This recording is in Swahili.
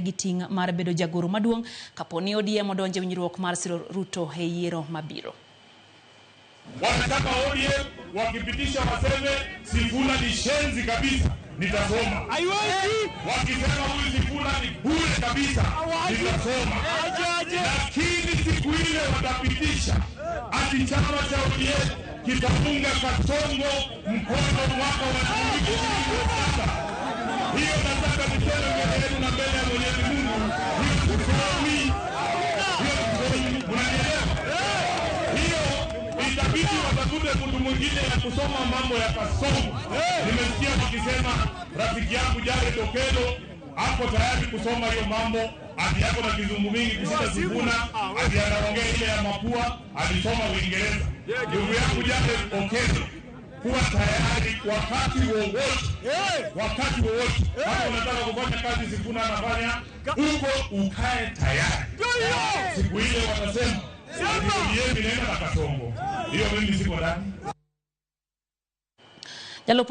Giting mar bedo jagoro maduong' kaponi ODM odonje winjruok mar siro Ruto e yiero mabiro. Wanataka ODM wakipitisha waseme Sifuna ni shenzi kabisa, nitasoma. Wakisema huyu Sifuna ni bure kabisa, nitasoma. Lakini siku ile watapitisha ati chama cha ODM kitafunga Kasongo mkono mwaka wa 2027. Hiyo nataka niseme mbele na mbele ya Mwenyezi Mungu. Hiyo kusomi. Hiyo itabidi watafute mtu mwingine ya kusoma mambo ya Kasongo. Nimesikia wakisema rafiki yangu Jared Okello hapo tayari kusoma hiyo mambo. Ati yako na kizungu mingi kushinda Sifuna. Ati anaongea ile ya mapua. Alisoma Uingereza. Ndugu yangu Jared Okello, kuwa tayari wakati wowote. Wakati wowote. Kama unataka kufanya kazi Sifuna anafanya, uko ukae tayari. Siku ile watasema, ndio yeye nenda na Kasongo. Hiyo mimi siko ndani.